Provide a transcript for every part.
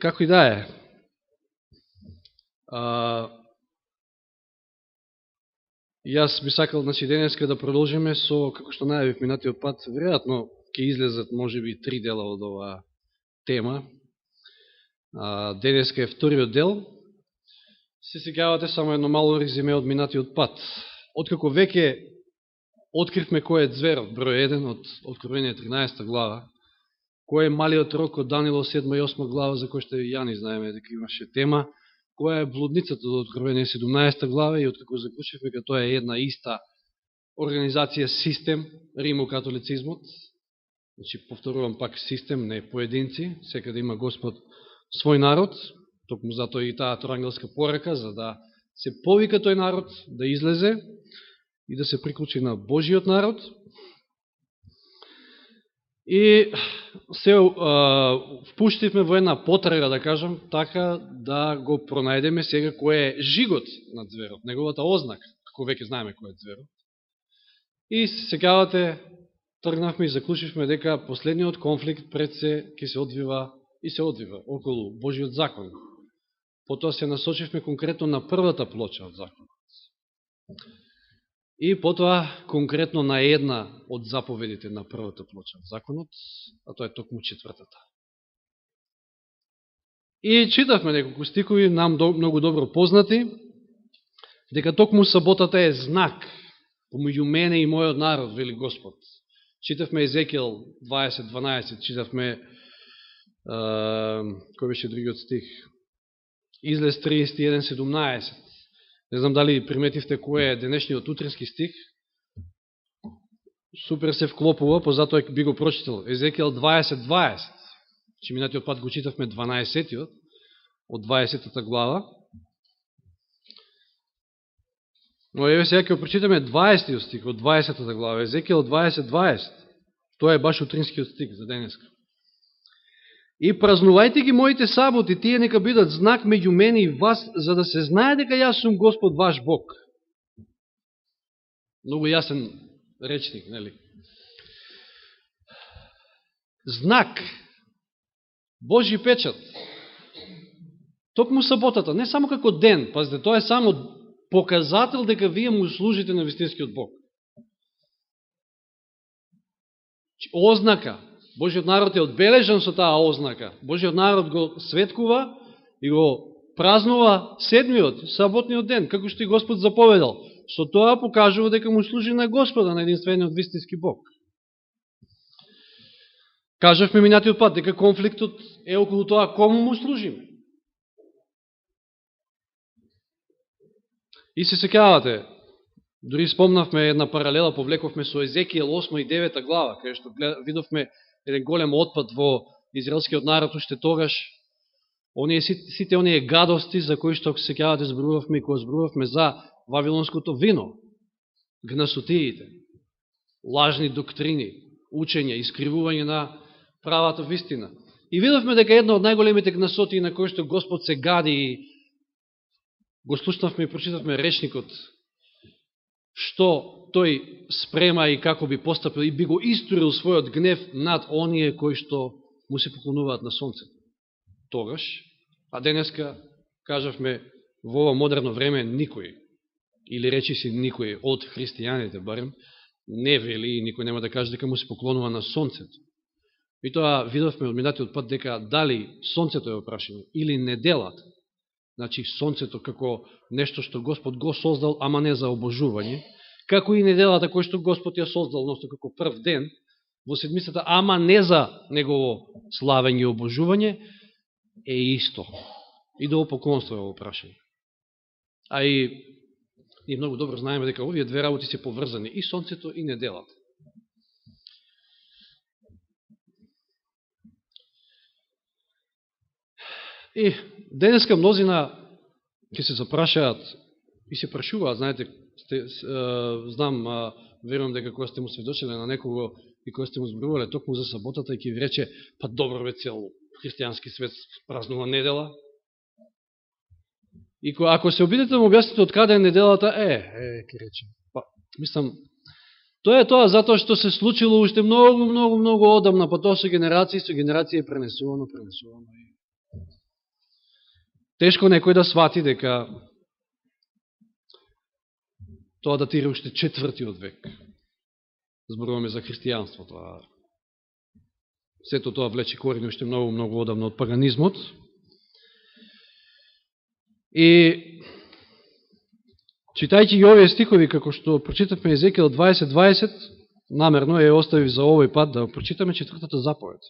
Како и да е. Јас би сакал, денеска да продолжиме со, како што најавив минатиот пат, веројатно ќе излезат можеби 3 дела од оваа тема. Денеска е вториот дел. Се сеќавате само едно мало резиме од минатиот пат. Откако веќе откривме кој е зверот, број 1 од Откровение 13 глава, кој е малиот рок од Данило 7 и 8 глава, за кој што ја не знаеме дека имаше тема, која е блудницата од Откровение 17 глава, и откако заклучивме дека тоа е една иста организација, систем, римокатолицизмот, значи повторувам пак систем, не поединци, секаде има Господ свој народ, токму затоа и таа троангелска порака, за да се повика тој народ да излезе и да се приклучи на Божиот народ. И се впуштивме во една потрага, да кажам, така да го пронајдеме сега кој е жигот на зверот, неговата ознака, како веќе знаеме кој е зверот. И сеќавате, тргнавме и заклучивме дека последниот конфликт пред се ќе се одвива и се одвива околу Божиот закон. Потоа се насочивме конкретно на првата плоча од законот. И потоа конкретно на една од заповедите на првата плоча од законот, а тоа е токму четвртата. И читавме неколку стихови, нам многу добро познати, дека токму саботата е знак помеѓу мене и мојот народ, вели Господ. Читавме Езекиел 20:12, читавме, кој беше другиот стих? Излез 31:17. Не знам дали приметивте кој е денешниот утрински стих. Супер се вклопува, позатоа би го прочитал. Езекиел 20:20. Че минатиот пат го читавме 12-тиот од 20-та глава. Но еве сега ќе прочитаме 20-тиот стих од 20-та глава. Езекиел 20:20. Тоа е баш утринскиот стих за денеска. И празнувајте ги моите саботи, тие нека бидат знак меѓу мене и вас, за да се знае дека јас сум Господ ваш Бог. Многу јасен речник, нели? Знак, Божи печат, токму саботата, не само како ден, пазите, тоа е само показател дека вие му служите на вистинскиот Бог. Ознака, Божиот народ е одбележан со таа ознака. Божиот народ го светкува и го празнува седмиот, саботниот ден, како што и Господ заповедал. Со тоа покажува дека му служи на Господа, на единствениот вистински Бог. Кажавме минатиот пат дека конфликтот е околу тоа кому му служиме. И се сеќавате, дури спомнавме една паралела, повлековме со Езекиел 8 и 9 глава, каде што видовме еден голем отпад во израелскиот народ, уште тогаш, сите оние гадости за кои што се сеќавате зборувавме и кои зборувавме за вавилонското вино, гнасотиите, лажни доктрини, учење, искривување на правата вистина. И видовме дека една од најголемите гнасотии на кои што Господ се гади, и го слушнавме и прочитавме речникот, што тој спрема и како би постапил и би го историл својот гнев над оние кои што му се поклонуваат на сонцето. Тогаш, а денеска, кажавме, во ова модерно време никој, или речи си никој од христијаните барем, не вели и никој нема да каже дека му се поклонува на сонцето. И тоа видовме од минатиот пат дека дали сонцето е опрашено или неделата, значи сонцето како нешто што Господ го создал, ама не за обожување, како и неделата кој што Господ ја создал, односно како прв ден во седмицата, ама не за негово славење и обожување, е исто. И до поклонство е опрашање. А и многу добро знаеме дека овие две работи се поврзани, и сонцето и неделата. И денеска мнозина ќе се запрашаат и се прашуваат, знаете, знам, верувам дека кога сте му сведочеле на некого и кога сте му зборувале токму за саботата, и ќе ви рече, па добро бе, цел христијански свет празнува недела. И ако се обидете да му објасните од каде е неделата, ќе рече. Па, мислам, тоа е тоа затоа што се случило уште многу одамна, па тоа со генерации е пренесувано. Тешко некој да свати дека тоа датира уште 4. век. Зборуваме за христијанството. Сето тоа влече корени уште многу одамно од паганизмот. И читајќи ги овие стихови, како што прочитавме Езекијел 20:20, намерно ја оставив за овој пат да прочитаме 4-та заповед.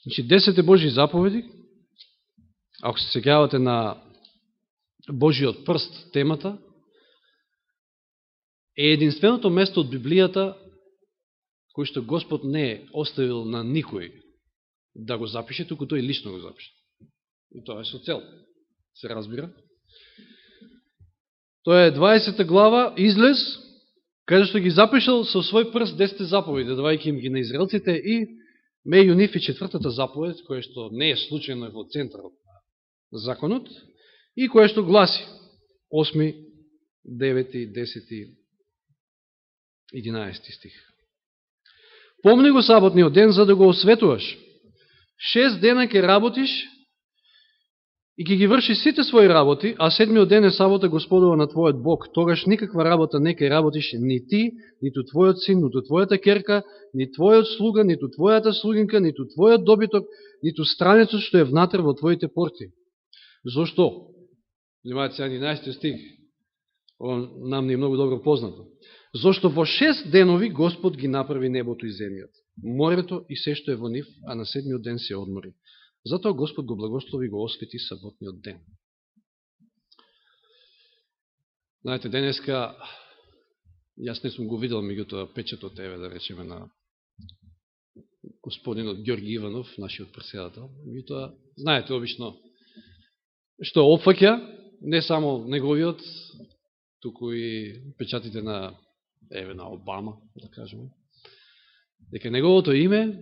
Значи, 10 Божји заповеди, ако се сеќавате на Божиот прст темата, е единственото место од Библијата кој што Господ не е оставил на никој да го запише, туку тој лично го запише. И тоа е со цел, се разбира. Тоа е 20 глава, Излез, каде што ги запишал со свој прст 10 заповеди, давајќи им ги на израелците, и меѓу нив и 4-та заповед, која што не е случајно во центарот на законот, и која што гласи 8, 9, 10, 11 стих. Помни го саботниот ден за да го осветуваш. 6 дена ќе работиш и ќе ги вршиш сите своји работи, а 7-миот ден е сабота Господова на твојот Бог. Тогаш никаква работа не ќе работиш ни ти, ниту твојот син, ниту твојата керка, ни твојот слуга, ниту твојата слугинка, ниту твојот добиток, ниту странецот што е внатре во твоите порти. Зошто? Внимавате се 11 стих. Ово нам не е многу добро познато. Зошто во 6 денови Господ ги направи небото и земјата, морето и се што е во нив, а на 7-миот ден се одмори. Затоа Господ го благослови и го освети саботниот ден. Знаете, денеска, јас не сум го видел, меѓутоа печатот еве, да речеме, на господинот Ѓорги Иванов, нашиот председател. Меѓутоа, знаете, обично, што опфаќа, не само неговиот, туку и печатите на, еве, на Обама, да кажеме, дека неговото име,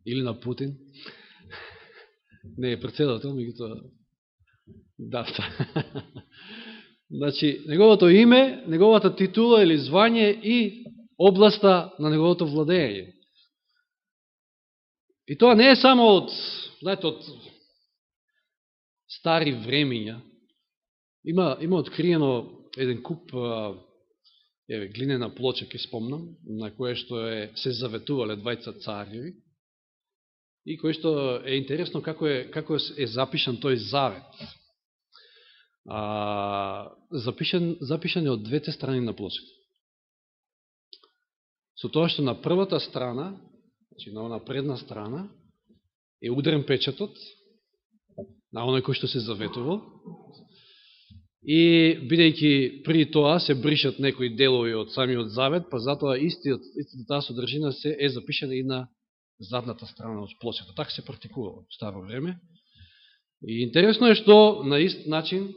или на Путин, не е председател, меѓутоа, да, значи, неговото име, неговата титула или звање и областа на неговото владење. И тоа не е само од, знаете, од стари времиња. Има откриено еден куп глинена плоча, ке спомнам, на кое што се заветувале двајца цареви, и кое што е интересно како е запишан тој завет. Запишан е од двете страни на плочата. Со тоа што на првата страна, значи на она предна страна, е удрен печатот на оној кој што се заветувал, и бидејќи при тоа се бришат некои делови од самиот завет, па затоа истата таа содржина се е запишена и на задната страна од плочата. Така се практикувало в старо време. И интересно е што на ист начин,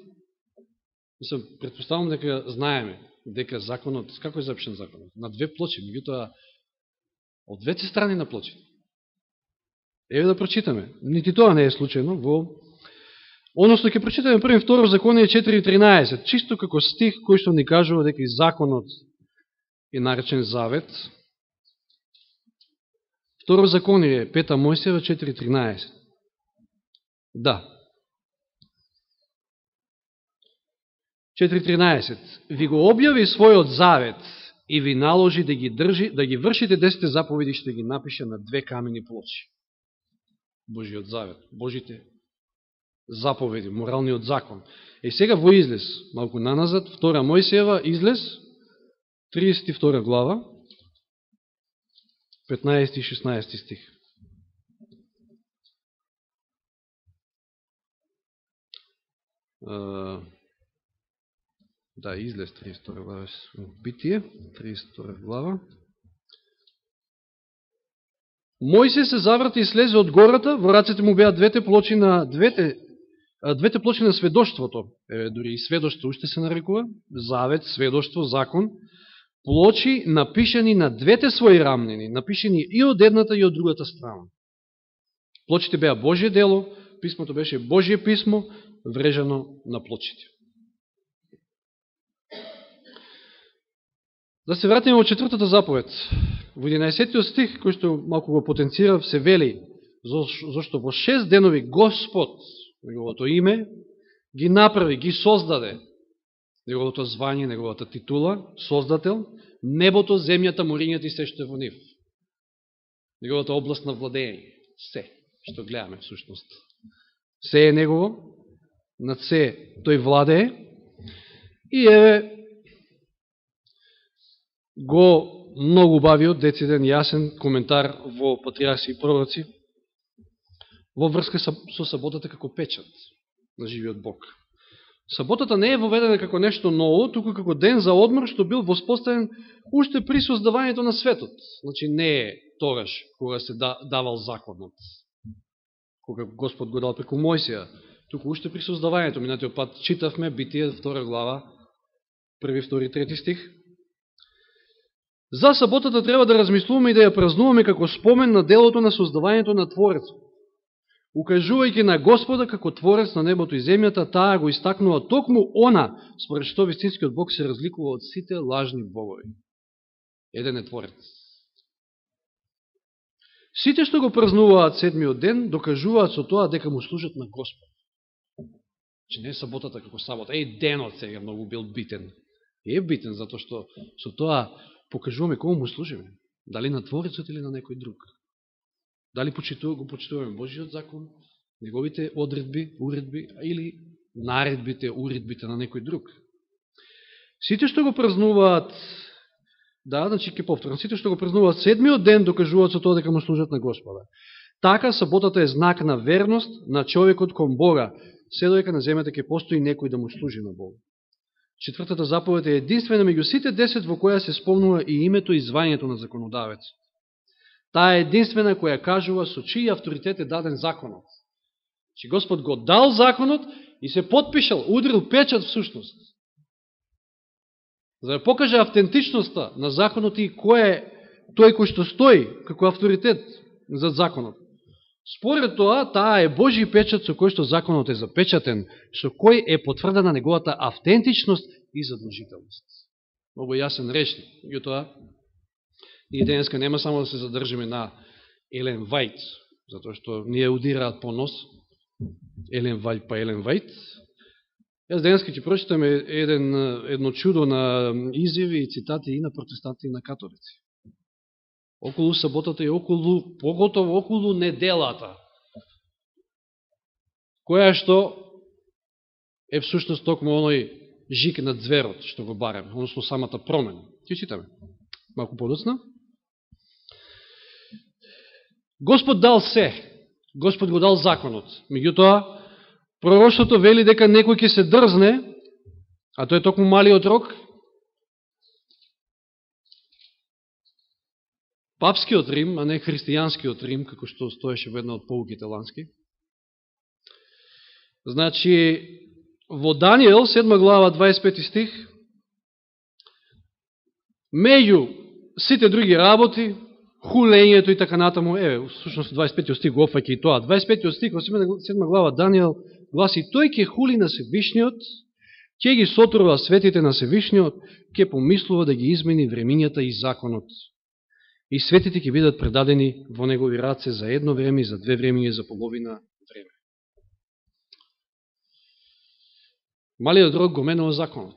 предпоставам дека знаеме дека законот, како е запишен законот? На две плочи, меѓутоа од двете страни на плочите. Еве да прочитаме. Нити тоа не е случајно во односно ќе прочитаме први второ законие 4.13, чисто како стих кој што ни кажува дека и законот е наречен завет. Второ законие, 5 Мојсеева 4.13. Да. 4.13. Ви го објави својот завет и ви наложи да ги вршите 10 заповеди што ги напише на две камени плочи. Божиот завет, Божите заповеди, моралниот закон. И сега во Излез, малку наназад, 2 Мојсеева, Излез, 32 глава, 15 и 16 стих. Да, Излез 32 глава, Битие, 32 глава. Мојсе се заврати и слезе од гората, во рацете му беа двете плочи на сведоштвото, дури и сведоштво уште се нарекува, завет, сведоштво, закон, плочи напишани на двете своји рамнини, напишани и од едната и од другата страна. Плочите беа Божие дело, писмото беше Божие писмо, врежано на плочите. Да се вратиме во 4-та заповед. Во 11 стих, кој што малку го потенцирав, се вели: зашто во 6 денови Господ, неговото име, ги направи, ги создаде, неговото звање, неговата титула, создател, небото, земјата, морињата и се што е во нив. Неговата област на владење, се, што гледаме всушност. Се е негово, над се тој владее, и еве го многу убавиот, дециден, јасен коментар во Патриарси и пророци, во врска со саботата како печат на живиот Бог. Саботата не е воведена како нешто ново, туку како ден за одмор, што бил воспоставен уште при создавањето на светот. Значи не е тогаш кога се давал законот, кога Господ го дал преку Мојсија, туку уште при создавањето. Минатиот пат читавме Битие 2 глава, 1, 2, 3 стих. За саботата треба да размислуваме и да ја празнуваме како спомен на делото на создавањето на Творецот. Укажувајќи на Господа како Творец на небото и земјата, таа го истакнува токму она, според што вистинскиот Бог се разликува од сите лажни богови. Еден е Творец. Сите што го празнуваат седмиот ден, докажуваат со тоа дека му служат на Господ. Че не е саботата како сабота, денот сега многу бил битен. Е битен, затоа што со тоа покажуваме кому му служиме. Дали на Творецот или на некој друг. Дали го почитуваме Божиот закон, неговите одредби, уредби, или наредбите, уредбите на некој друг. Сите што го празнуваат, значи ќе повторам, сите што го празнуваат седмиот ден, докажуваат со тоа дека му служат на Господа. Така саботата е знак на верност на човекот кон Бога, се додека на земјата ќе постои некој да му служи на Бога. Четвртата заповед е единствена меѓу сите 10 во која се спомнува и името и звањето на законодавец. Таа е единствена која кажува со чиј авторитет е даден законот. Че Господ го дал законот и се подпишал, удрил печат всушност. За да покаже автентичноста на законот и кој е тој кој што стои како авторитет за законот. Според тоа, таа е Божи печат со кој што законот е запечатен, со кој е потврдена неговата автентичност и задолжителност. Много јасен речник. Меѓутоа, ние денеска нема само да се задржиме на Елен Вајт, затоа што ние удираат по нос Елен Вајт па Елен Вајт. Јас денеска ќе прочитаме едно чудо на изјави и цитати и на протестанти и на католици. Околу саботата и поготово околу неделата, која што е всушност токму оној жик на зверот што го бараме, односно самата промена. Ќе читаме малку подоцна. Господ дал се, Господ го дал законот. Меѓутоа, пророштвото вели дека некој ќе се дрзне, а тој е токму малиот рок. Папскиот Рим, а не христијанскиот Рим, како што стоеше во една од поуките лански. Значи, во Данијел, 7 глава, 25 стих, меѓу сите други работи, хулењето и така натаму, всушност 25 стих го офаќа и тоа. 25 стих во 7 глава Данијел гласи: тој ќе хули на Севишниот, ќе ги сотрува светите на Севишниот, ќе помислува да ги измени времињата и законот. И светите ќе бидат предадени во негови раце за едно време и за 2 времиња за половина време. Малиот рок го менува законот,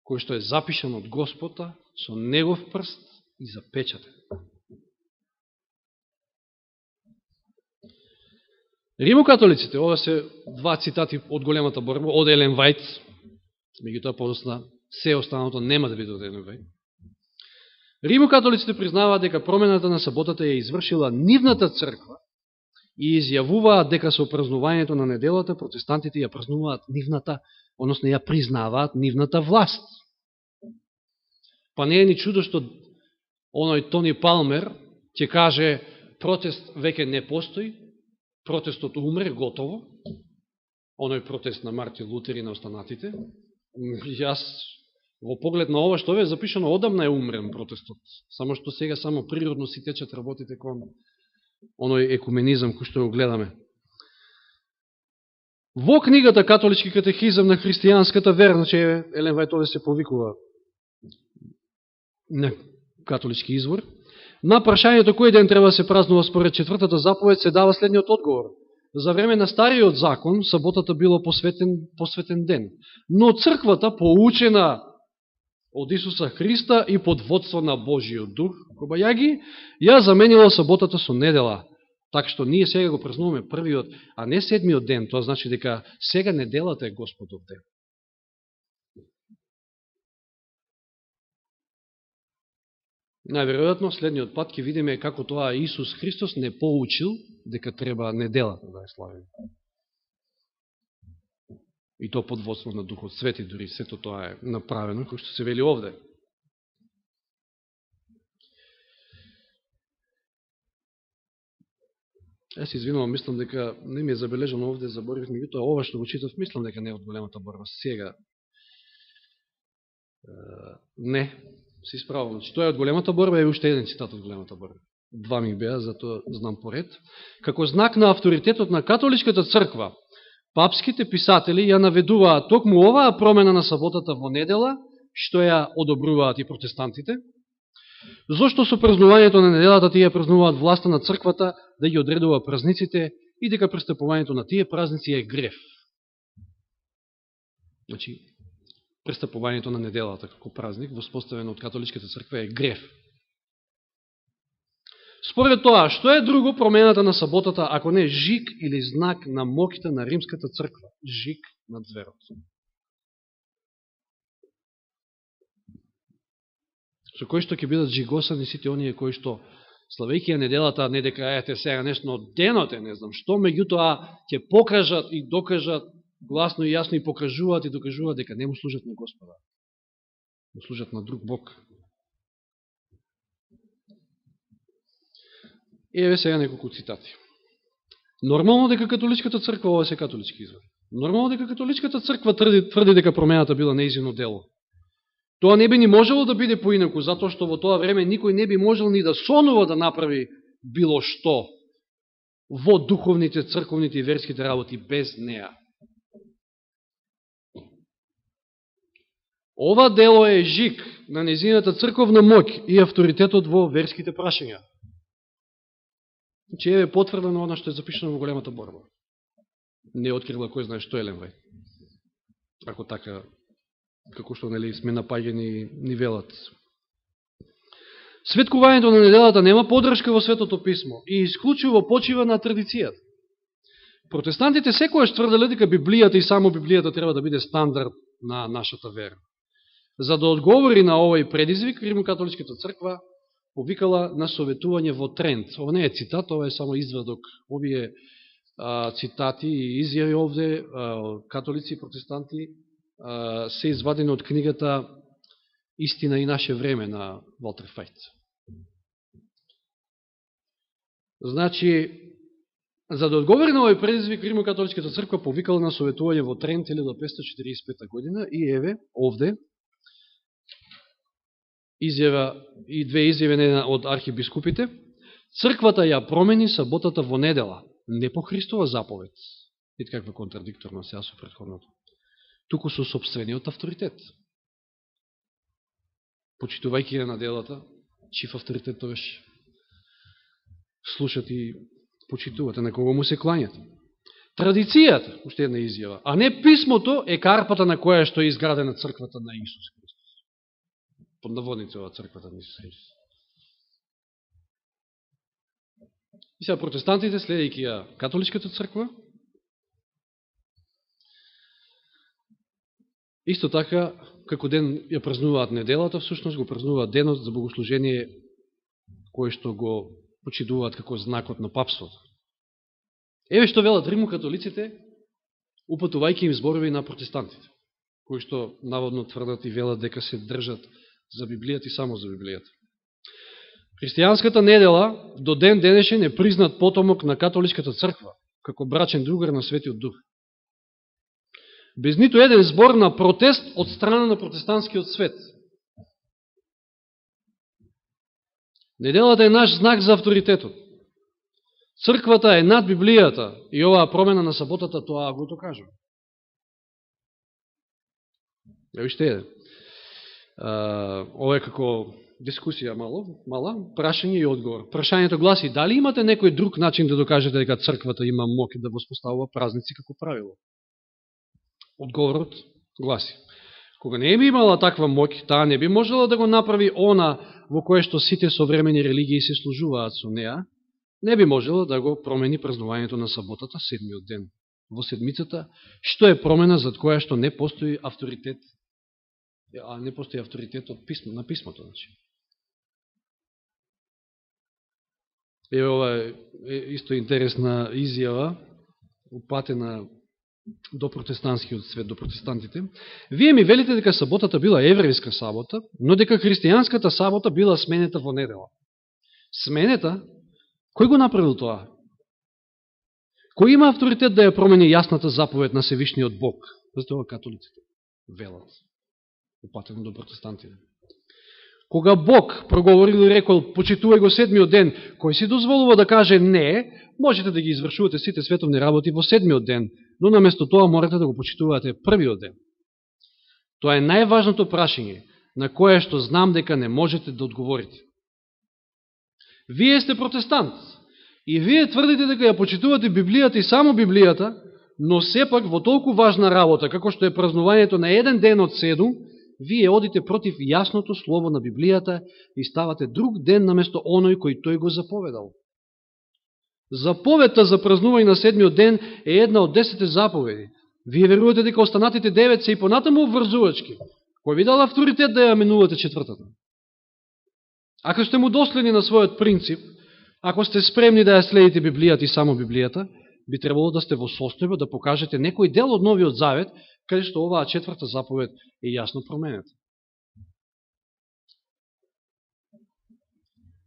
кој што е запишан од Господа со негов прст и запечатен. Римокатолиците, ова се 2 цитати од големата борба, од Елен Вајт, меѓутоа подосна се останато нема да биде од Елен Вајт. Римокатолиците признаваат дека промената на саботата ја извршила нивната црква и изјавуваат дека со празнувањето на неделата протестантите ја празнуваат нивната, односно ја признаваат нивната власт. Па не е ни чудо што оној Тони Палмер ќе каже протест веќе не постои, протестот умре, готово. Оној протест на Мартин Лутер и на останатите. Јас во поглед на ова што е запишано, одамна е умрен протестот. Само што сега само природно си течат работите кон оној екуменизам кој што го гледаме. Во книгата Католички катехизам на христијанската вера, значи Елен Вајт овде се повикува на католички извор, На прашањето кој ден треба да се празнува според четвртата заповед се дава следниот одговор. За време на стариот закон, саботата било посветен ден. Но црквата, поучена од Исуса Христа и под водство на Божиот дух, кобајаги, ја заменила саботата со недела. Така што ние сега го празнуваме првиот, а не седмиот ден. Тоа значи дека сега неделата е Господов ден. Најверојатно, следниот пат ќе видиме како тоа Исус Христос не поучил дека треба неделата да ја славиме. И то под водство на Духот Свети, дури сето тоа е направено, кој што се вели овде. Јас извинувам, мислам дека не ми е забележано овде, заборив, меѓутоа ова што го читав, мислам дека не е од големата борба. Сега, не, се исправам. Значи, тоа е од големата борба, е уште еден цитат од големата борба. Два ми беа, затоа знам поред. Како знак на авторитетот на католичката црква, папските писатели ја наведуваат токму оваа промена на саботата во недела, што ја одобруваат и протестантите, зошто со празнувањето на неделата тие празнуваат власта на црквата да ги одредува празниците и дека престапувањето на тие празници е греф. Значи, престапувањето на неделата како празник, воспоставено од католичката црква, е греф. Според тоа, што е друго промената на саботата, ако не жик или знак на моќта на римската црква? Жик над зверот. Со кој што ќе бидат жигосани сите оние кои што, славејќи ја неделата, не дека ете сега нешто од денот е, не знам што, меѓутоа ќе покажат и докажат гласно и јасно и покажуваат и докажуваат дека не му служат на Господа. Му служат на друг Бог. Еве сега неколку цитати. Нормално дека католичката црква, ова се католички извор, нормално дека католичката црква тврди дека промената била неизино дело. Тоа не би ни можело да биде поинаку, затоа што во тоа време никој не би можел ни да сонува да направи било што во духовните, црковните и верските работи без неа. Ова дело е жик на незината црковна моќ и авторитетот во верските прашања. Че е потврдено она што е запишено во големата борба. Не открила кој знае што Елен Вајт. Ако така, како што нели сме напаѓани ни велат. Светкувањето на неделата нема поддршка во Светото писмо и исклучиво почива на традицијата. Протестантите секојаш тврделе дека Библијата и само Библијата треба да биде стандард на нашата вера. За да одговори на овој предизвик, Римокатоличката црква повикала на советување во Трент. Ова не е цитат, ова е само извадок. Овие цитати и изјави овде, католици и протестанти, се извадени од книгата Истина и наше време на Валтер Фајт. Значи, за да одговори на овој предизвик, Римокатоличката црква повикала на советување во Трент 1545 година и еве овде изјава и две изјави од архибискупите. Црквата ја промени саботата во недела, не по Христова заповед. Вид каква контрадикторна сега со претходното. Туку со собствениот авторитет. Почитувајќи ја на делата, чив авторитет тогаш слушат и почитувате, на кого му се клањате. Традицијата, уште една изјава, а не писмото е карпата на која што е изградена црквата на Исус Христос. Под наводници ова црквата на Исус Христос. И сега протестантите, следејќи ја католичката црква, исто така, како ден ја празнуваат неделата, всушност го празнуваат денот за богослужение кој што го почитуваат како знакот на папството. Еве што велат римокатолиците, упатувајќи им зборови на протестантите, кои што наводно тврдат и велат дека се држат за Библијата и само за Библијата. Христијанската недела до ден денешен е признат потомок на католичката црква, како брачен другар на Светиот Дух. Без нито еден збор на протест од страна на протестантскиот свет. Неделата е наш знак за авторитетот. Црквата е над Библијата и оваа промена на саботата тоа го докажува. Уште еден. Ова е како дискусија мала, прашање и одговор. Прашањето гласи, дали имате некој друг начин да докажете дека црквата има моќ да воспоставува празници како правило? Одговорот гласи, кога не би имала таква моќ, таа не би можела да го направи она во кое што сите современи религии се служуваат со неа, не би можела да го промени празнувањето на саботата, седмиот ден во седмицата, што е промена зад која што не постои авторитет, а не постои авторитет од писмо, на писмото. Значи. Ова е исто интересна изјава, упатена до протестантскиот свет, до протестантите. Вие ми велите дека саботата била еврејска сабота, но дека христијанската сабота била сменета во недела. Сменета? Кој го направил тоа? Кој има авторитет да ја промени јасната заповед на Севишниот Бог? За тоа католиците велат, упатено до протестантите. Кога Бог проговорил и рекол, почитувај го седмиот ден, кој си дозволува да каже не, можете да ги извршувате сите световни работи во седмиот ден, но наместо тоа морате да го почитувате првиот ден. Тоа е најважното прашање, на кое што знам дека не можете да одговорите. Вие сте протестант и вие тврдите дека ја почитувате Библијата и само Библијата, но сепак во толку важна работа, како што е празнувањето на еден ден од 7, вие одите против јасното слово на Библијата и ставате друг ден наместо оној кој тој го заповедал. Заповедта за празнување на седмиот ден е една од 10 заповеди. Вие верувате дека останатите 9 се и понатаму обврзувачки. Кој ви дал авторитет да ја менувате четвртата? Ако сте му доследни на својот принцип, ако сте спремни да ја следите Библијата и само Библијата, би требало да сте во состојба да покажете некој дел од Новиот Завет, каде што оваа четврта заповед е јасно променета.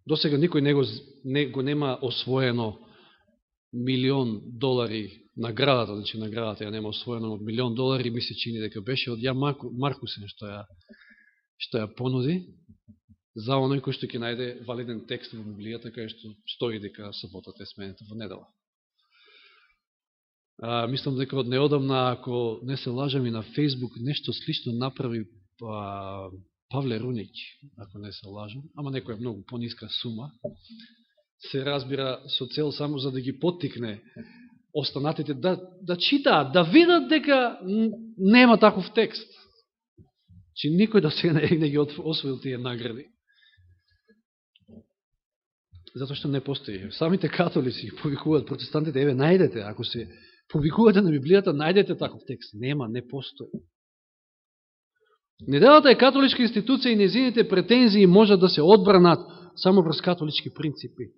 До сега никој го нема освоено $1,000,000 наградата, значи наградата ја нема освоено од $1,000,000, ми се чини дека беше од Јан Маркусен што ја понуди за оној кој што ќе најде валиден текст во Библијата, кај што стои дека саботата е сменета во недела. Мислам дека од неодамна, ако не се лажам, и на Фейсбук нешто слично направи Павле Рунич, ако не се лажам, ама некоја многу пониска сума, се разбира со цел само за да ги поттикне останатите да читаат, да видат дека нема таков текст. Че никој да се не ги освоил тие награди. Затоа што не постои. Самите католици ги повикуваат протестантите, еве, најдете, ако се повикувате на Библијата, најдете таков текст. Нема, не постои. Неделата е католичка институција и незините претензии можат да се одбранат само врз католички принципи.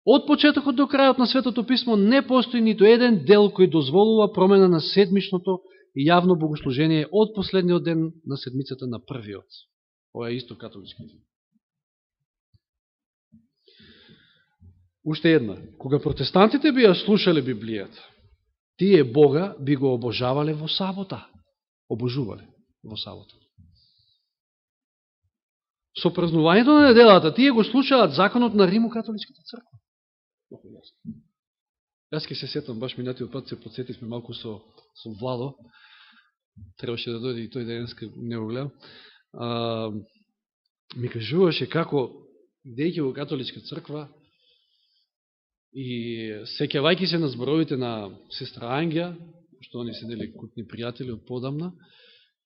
Од почетокот до крајот на Светото писмо не постои ниту еден дел кој дозволува промена на седмичното и јавно богослужение од последниот ден на седмицата на првиот. Ова е исто католички. Уште една. Кога протестантите би ја слушале Библијата, тие Бога би го обожавале во сабота. Обожувале во сабота. Со празнувањето на неделата, тие го слушаат законот на Римокатоличката црква. Јас ке се сетам, баш минатиот пат се подсетивме малку со Владо, требаше да дојде и тој денеска, не го гледам, ми кажуваше како, идејќи во католичка црква, и сеќавајќи се на зборовите на сестра Ангја, што они седели кутни пријатели од подамна,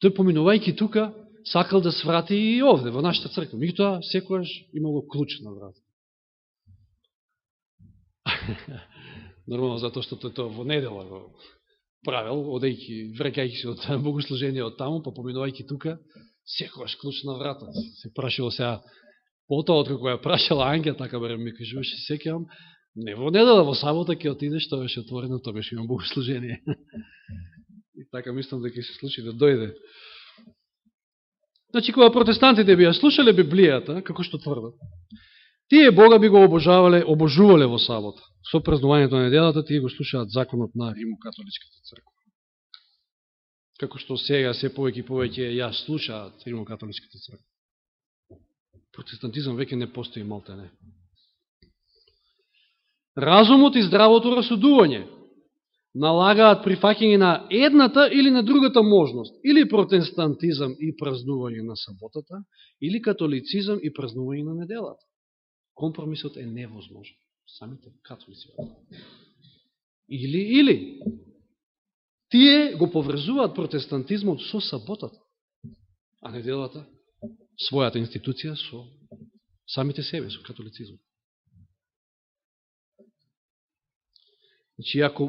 тој поминувајќи тука, сакал да сврати и овде, во нашата црква. Меѓутоа, секојаш имало клуч на врата. Нормално, затоа што тој тоа во недела го правил, одејќи, врекајќи се од богослужение од таму, па поминувајќи тука, секојаш клуч на врата. Се прашило сега, потоа откако ја прашала Ангја, така барем ми кажуваше, сеќавам, не во недела, во сабота ќе отидеш, тоа беше отворено, тоа беше имам богослужение. И така мислам дека ќе се случи да дојде. Значи, кога протестантите би ја слушале Библијата, како што тврдат, тие Бога би го обожувале во сабота. Со празнувањето на неделата, тие го слушаат законот на Римокатоличката црква. Како што сега се повеќе и повеќе ја слушаат Римокатоличката црква. Протестантизам веќе не постои малтене. Разумот и здравото расудување налагаат прифаќање на едната или на другата можност, или протестантизам и празнување на саботата, или католицизам и празнување на неделата. Компромисот е невозможен. Самите католици. Или. Тие го поврзуваат протестантизмот со саботата, а неделата својата институција со самите себе, со католицизмот. Значи, ако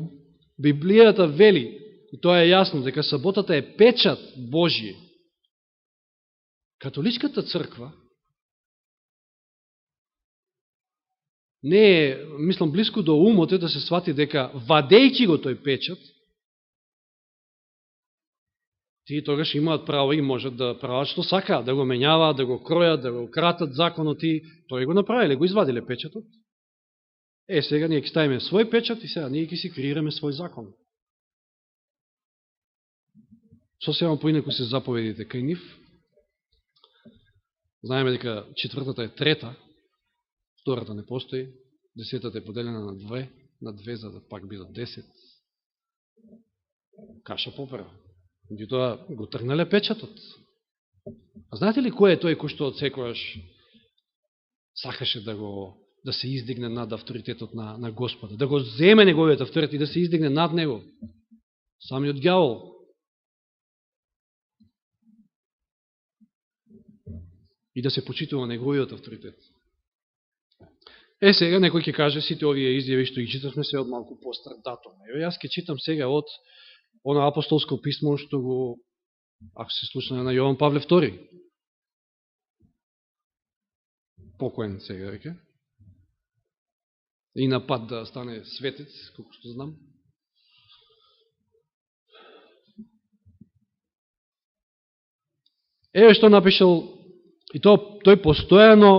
Библијата вели, и тоа е јасно, дека саботата е печат Божие, католичката црква не е, мислам, близко до умот е да се свати дека, вадејќи го тој печат, тие тогаш имаат право и можат да прават што сакаат, да го менјаваат, да го кројат, да го кратат законот и тој го направиле, го извадиле печатот. Сега ние ќе ставиме свој печат и сега ние ќе си креираме свој закон. Сосема поинаку се заповедите кај нив. Знаеме дека четвртата е трета, втората не постои, десетата е поделена на две, за да пак бидат 10. Каша попера. И тоа го тргнале печатот. А знаете ли кој е тој кој што одсекојаш сакаше да се издигне над авторитетот на Господа, да го земе неговиот авторитет и да се издигне над него? Самиот ѓавол. И да се почитува неговиот авторитет. Сега некој ќе каже, сите овие изјави што ги читавме се од малку постар датум. Јас ќе читам сега од оно апостолско писмо што го, ако се случна, на Јован Павле II. Покоен сега веќе. И на пат да стане светец, колко што знам. Еве што напишал, и тој постојано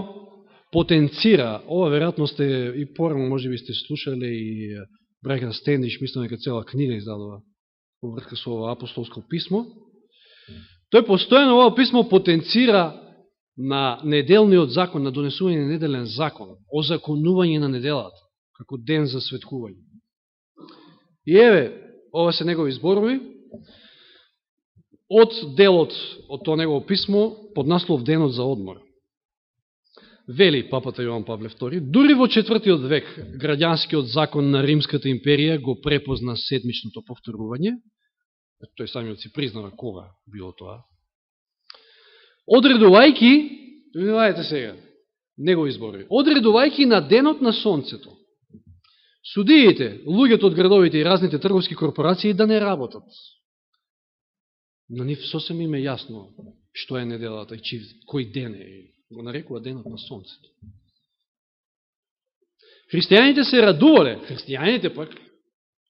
потенцира, ова веројатно сте и порано можеби сте слушале и браќа Стендиш, мислам дека цела книга издадува во врска со ова апостолско писмо. Тој постојано ова писмо потенцира на неделниот закон, на донесување на неделен закон, озаконување на неделата, како ден за светкување. И еве, ова се негови зборови, од делот од тоа негово писмо, под наслов Денот за одмор. Вели папата Јован Павле II, дури во 4. век граѓанскиот закон на Римската империја го препозна седмичното повторување, тој самиот си признава кога било тоа, одредувајќи, внимавајте сега, негови зборови, одредувајќи на денот на сонцето, судиите, луѓето од градовите и разните трговски корпорации да не работат. На нив сосем им е јасно што е неделата и кој ден е. Го нарекува денот на сонцето. Христијаните се радувале, христијаните пак,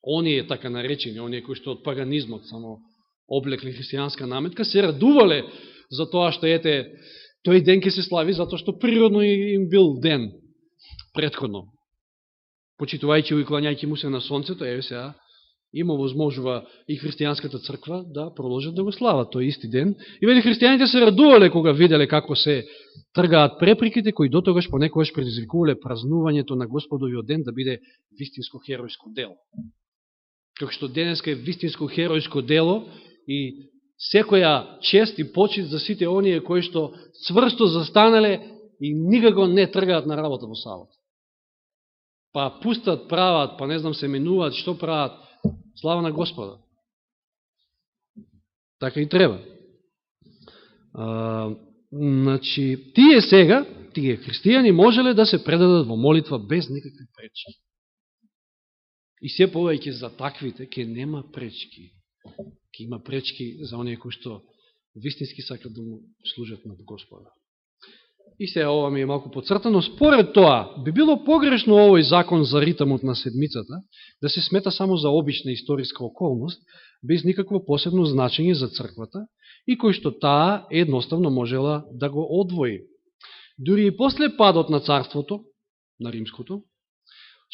оние така наречени, оние кои што од паганизмот само облекли христијанска наметка, се радувале за тоа што ете, тој ден ќе се слави, затоа што природно им бил ден предходно. Почитувајќи и клањајќи му се на сонцето, еве сега има возможува и христијанската црква да продолжат да го слават тој исти ден. И вели христијаните се радувале кога виделе како се тргаат препреките кои дотогаш понекогаш предизвикувале празнувањето на Господовиот ден да биде вистинско херојско дело. Како што денеска е вистинско херојско дело и секоја чест и почит за сите оние кои што цврсто застанале и никако не тргаат на работа во сабот. Па пустат, прават, па не знам се менуваат, што прават, слава на Господа. Така и треба. Значи, тие сега, тие христијани, можеле да се предадат во молитва без никакви пречки. И се повеќе за таквите, ке нема пречки. Ке има пречки за оние кои што вистински сакат да му служат на Господа. И сега ова ми е малку подцртано. Според тоа, би било погрешно овој закон за ритмот на седмицата да се смета само за обична историска околност, без никакво посебно значење за црквата, и кој што таа едноставно можела да го одвои. Дури и после падот на царството, на римското,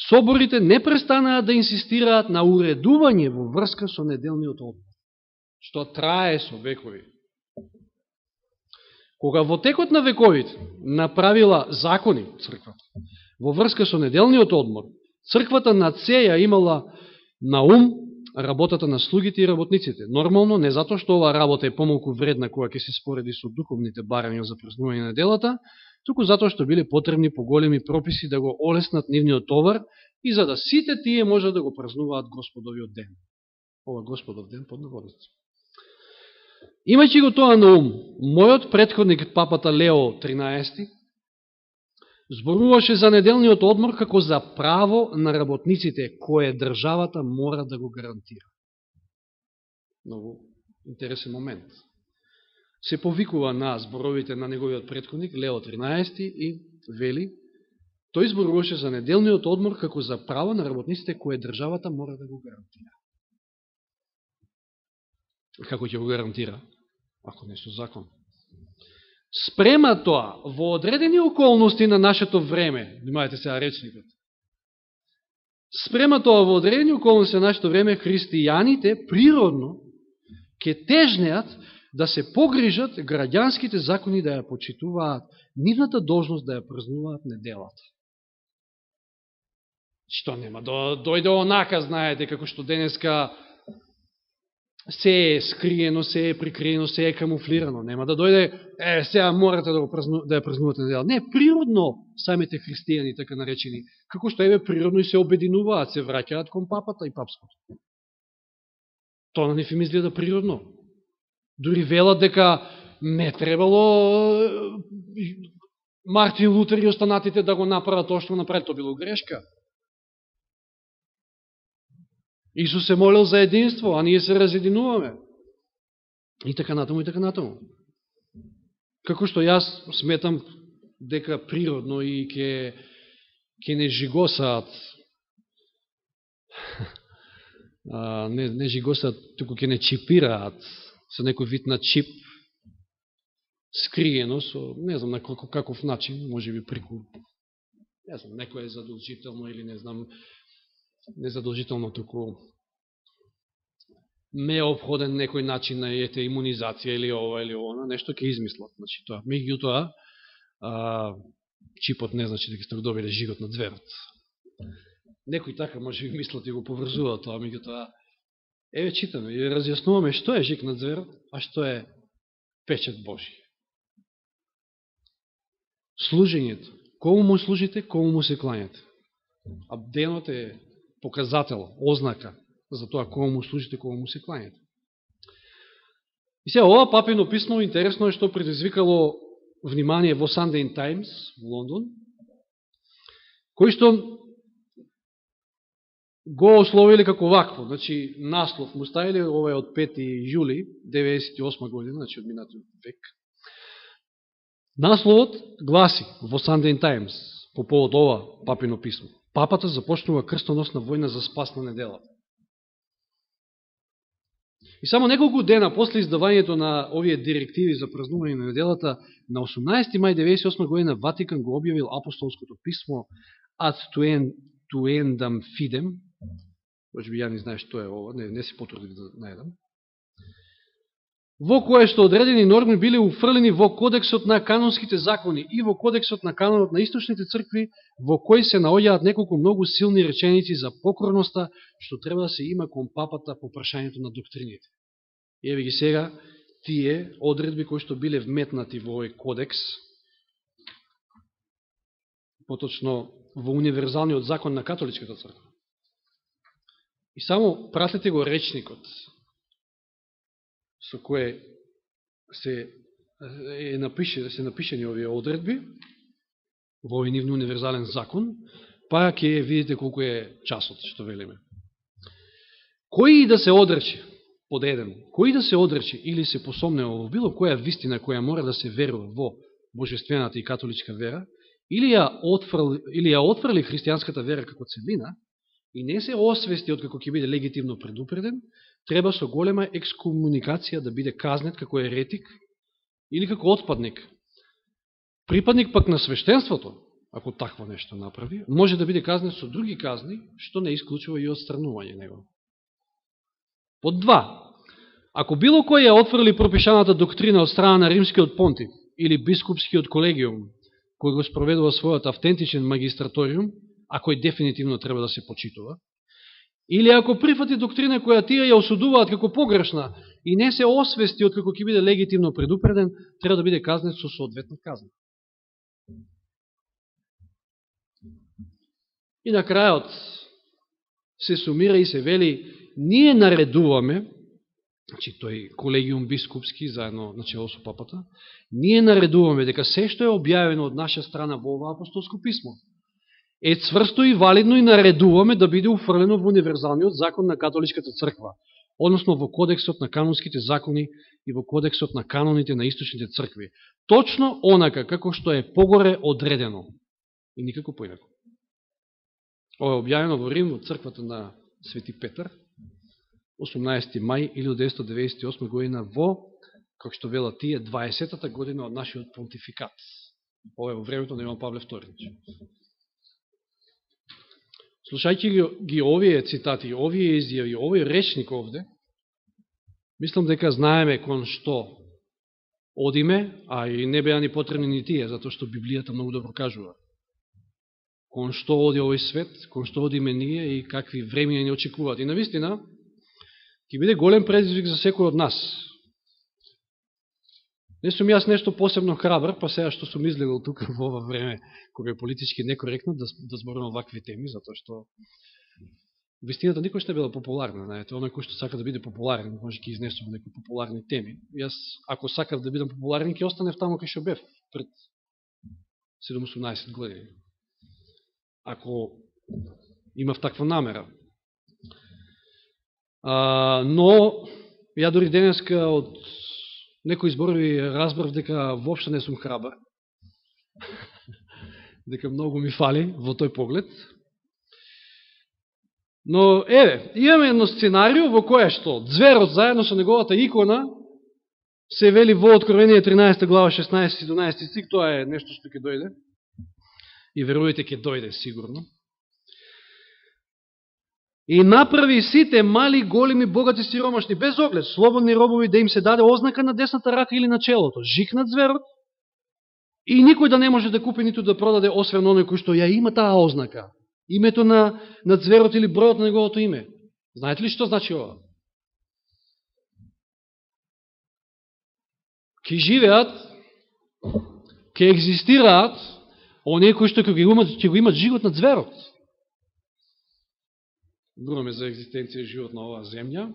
соборите не престанаа да инсистираат на уредување во врска со неделниот одмор, што трае со векови. Кога во текот на вековите направила закони црквата во врска со неделниот одмор, црквата на цеја имала на ум работата на слугите и работниците. Нормално, не затоа што оваа работа е помалку вредна која ќе се спореди со духовните барања за празнување на неделата, туку затоа што биле потребни поголеми прописи да го олеснат нивниот товар и за да сите тие можат да го празнуваат Господовиот ден. Ова Господов ден под наводници. Имајќи го тоа на ум, мојот претходник папата Лео 13 зборуваше за неделниот одмор како за право на работниците, кое државата мора да го гарантира. Много интересен момент. Се повикува на зборовите на неговиот претходник Лео 13 и вели, тој зборуваше за неделниот одмор како за право на работниците, кое државата мора да го гарантира. Како ќе го гарантира? Ако не со закон. Спрема тоа во одредени околности на нашето време, внимавајте сега речникот, спрема тоа во одредени околности на нашето време, христијаните природно ќе тежнеат да се погрижат граѓанските закони да ја почитуваат, нивната должност да ја празнуваат неделата. Што нема да дојде онака, знаете, како што денеска се е скриено, се е прикриено, се е камуфлирано. Нема да дојде, сега морате да ја празнувате недела. Не, природно самите христијани, така наречени, како што природно и се обединуваат, се враќаат кон папата и папското. Тоа на нив им изгледа природно. Дури велат дека не требало Мартин Лутер и останатите да го направат тоа што направи, тоа било грешка. Исус се молил за единство, а ние се разединуваме. И така натаму, и така натаму. Како што јас сметам дека природно и ќе не жигосаат, не жигосаат, туку ќе не чипираат со некој вид на чип, скриено со, не знам на каков начин, може би прику, не знам, некој е задолжително или не знам, незадолжително, туку необходен некој начин на имунизација или ова или она, нешто ќе измислат. Значи, тоа, меѓутоа, чипот не значи дека сте го добиле жигот на зверот. Некој така може би мислат и го поврзува тоа, меѓутоа, еве читаме и разјаснуваме што е жиг на зверот, а што е печат Божи. Служењето. Кому му служите, кому му се клањате. А денот е показател, ознака за тоа кому му служите, кому му се клањате. И сега, ова папино писмо, интересно е што предизвикало внимание во Sunday Times во Лондон, кој што го ословили како вакво. Значи, наслов му ставили, ова е од 5. јули 1998 година, значи од минатиот век. Насловот гласи во Sunday Times по повод ова папино писмо. Папата започнува крстоносна војна за спас на неделата. И само неколку дена после издавањето на овие директиви за празнување на неделата, на 18. мај 1998 година Ватикан го објавил апостолското писмо Ad Tuendam Fidem, може би ја не знаеш што е ова, не си потрудив да најдам, во кое што одредени норми биле уфрлени во кодексот на канонските закони и во кодексот на канонот на источните цркви, во кој се наоѓаат неколку многу силни реченици за покорноста што треба да се има кон папата по прашањето на доктрините. И еве ги сега тие одредби кои што биле вметнати во овој кодекс, поточно во универзалниот закон на католичката црква. И само пратете го речникот со кое се напишени овие одредби во овој нивни универзален закон, па ќе видите колку е часот, што велиме. Кој да се одрече, под еден, кој да се одрече или се посомне во било која вистина која мора да се верува во божествената и католичка вера, или ја отфрли христијанската вера како целина, и не се освести од како ќе биде легитимно предупреден, треба со голема екскомуникација да биде казнет како еретик или како отпадник. Припадник пак на свештенството, ако такво нешто направи, може да биде казнет со други казни, што не исклучува и отстранување него. Под 2. Ако било кој ја отфрли пропишаната доктрина од страна на римскиот понтиф или бискупскиот колегиум, кој го спроведува својот автентичен магистраториум, а кој дефинитивно треба да се почитува, Или ако прифати доктрина која тие ја осудуваат како погрешна и не се освести од како ќе биде легитимно предупреден, треба да биде казнет со соодветна казна. И на крајот се сумира и се вели, ние наредуваме, значи тој колегиум бискупски, заедно начело со папата, ние наредуваме дека се што е објавено од наша страна во ова апостолско писмо, е цврсто и валидно и наредуваме да биде уфрлено во универзалниот закон на католичката црква, односно во кодексот на канонските закони и во кодексот на каноните на источните цркви. Точно онака како што е погоре одредено. И никако поинако. Ова е објавено во Рим, во црквата на Свети Петар, 18. мај 1998 година во, како што велат тие, 20-та година од нашиот понтификат. Ова е во времето на Иван Павле II. Слушајќи ги овие цитати, овие изјави, овој речник овде, мислам дека знаеме кон што одиме, а и не беа ни потребни ни тие, затоа што Библијата многу добро кажува. Кон што оди овој свет, кон што одиме ние и какви времења ни очекуваат. И навистина, ќе биде голем предизвик за секој од нас. Не сум јас нешто посебно храбар, па сега што сум излегал тука во ова време, кога е политички некоректно да зборувам вакви теми, затоа што вистината никој ще била популарна, знаете, оној кој што сака да биде популарен, може ќе изнесува некои популарни теми. Јас, ако сакав да бидам популарен, ќе останев таму кај што бев пред 17-18 години. Ако имав таква намера. Но, ја дори денеска од некои зборови разбрав дека воопшто не сум храбар. Дека многу ми фали во тој поглед. Но, имаме едно сценарио во кое што зверот заедно со неговата икона се вели во Откровение 13 глава 16-17 стих, тоа е нешто што ќе дојде. И верувајте, ќе дојде сигурно. И направи сите мали, големи, богати, сиромашни, без оглед, слободни робови, да им се даде ознака на десната рака или на челото. Жикнат зверот и никој да не може да купи ниту да продаде, освен оној кој што ја има таа ознака. Името на зверот или бројот на неговото име. Знаете ли што значи ова? Ке живеат, ке екзистираат оние кои што ќе го имат живот на зверот. Зборуваме за екзистенција и живот на оваа земја.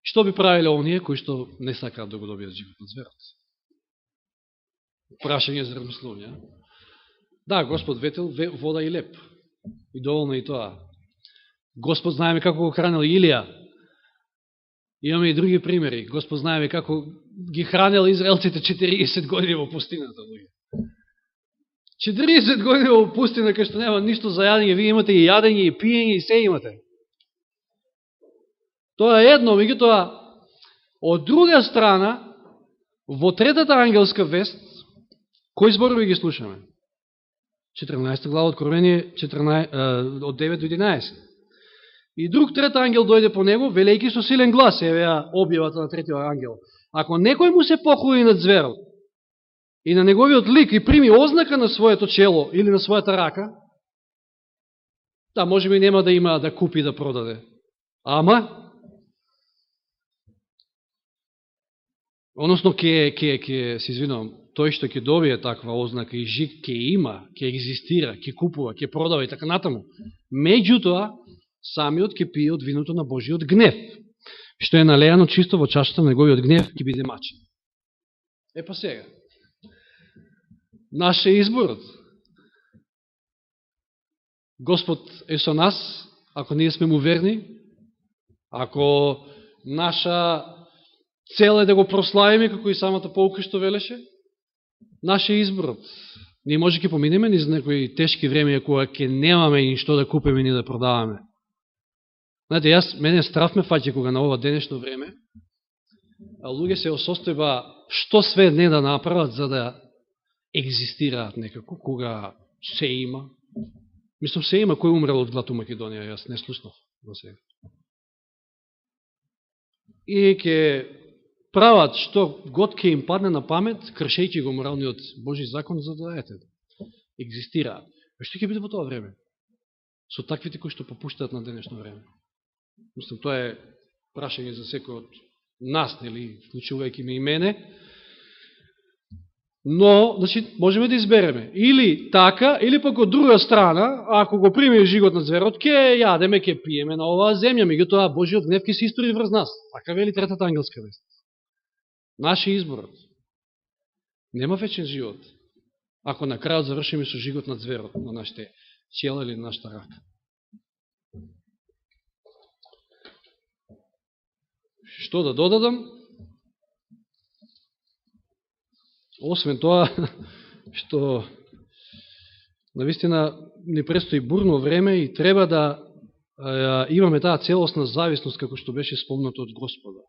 Што би правиле оние кои што не сакаат да го добијат живот на зверот? Прашање за размислување. Да, Господ ветел вода и леп. И доволно и тоа. Господ знаеме како го хранил Илија. Имаме и други примери. Господ знаеме како ги хранил израелците 40 години во пустината. 40 години во пустина, кај што нема ништо за јадење, вие имате и јадење, и пиење, и се имате. Тоа е едно, меѓутоа, од друга страна, во третата ангелска вест, кои зборови ги слушаме? 14 глава Откровение, од 9 до 11. И друг трет ангел дојде по него, велејки со силен глас, евеа објавата на третиот ангел. Ако некој му се похули над зверот и на неговиот лик и прими ознака на своето чело или на својата рака, да, може би нема да има да купи да продаде. Ама, односно, се извинувам, тој што ќе добие таква ознака и жик ќе има, ќе екзистира, ќе купува, ќе продава и така натаму. Меѓутоа, самиот ќе пие од виното на Божиот гнев, што е налеано чисто во чашата на неговиот гнев, ќе биде мачен. Па сега, наш е изборот. Господ е со нас, ако ние сме му верни, ако наша цел е да го прославиме, како и самата полка што велеше, наш е изборот. Ние може ќе поминеме низ некои тешки времења кога ќе немаме ни што да купиме ни да продаваме. Знаете, мене страф ме фаќа кога на ова денешно време, а луѓе се осостојба што све не да направат за да екзистираат некако, кога се има. Мислам, се има кој умрел од глад у Македонија, јас не слушнав до сега. И ќе прават што год ќе им падне на памет, кршејќи го моралниот Божи закон, за да екзистираат. Што ќе биде во тоа време? Со таквите кои што попуштаат на денешно време. Мислам, тоа е прашање за секој од нас, нели, вклучувајќи ме и мене. Но, значи, можеме да избереме. Или така, или пак од друга страна, ако го примиме жигот на зверот, ќе јадеме, ќе пиеме на оваа земја, меѓутоа Божиот гнев ќе се истори врз нас. Така вели третата ангелска вест. Наши изборот. Нема вечен живот. Ако на крајот завршиме со жигот на зверот, на нашите чела или на нашата рака. Што да додадам? Освен тоа, што навистина ни престои бурно време и треба да имаме таа целосна зависност, како што беше спомнато од Господа.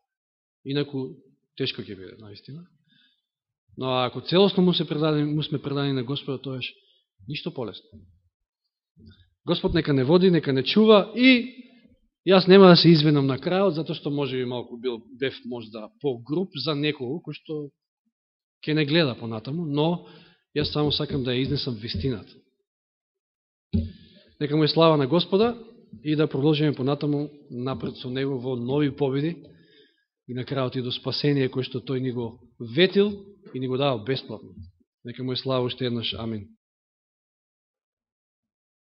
Инаку, тешко ќе биде, навистина. Но ако целосно му сме предани на Господа, тоа е ништо полесно. Господ нека не води, нека не чува и јас нема да се извинам на крајот, затоа што може би малку бев можда по-груб за некого, кој што ќе не гледа понатаму, но јас само сакам да ја изнесам вистината. Нека му е слава на Господа и да продолжиме понатаму напред со Него во нови победи и на крајот и до спасение кој што Тој ни го ветил и ни го дава бесплатно. Нека му е слава уште еднаш. Амин.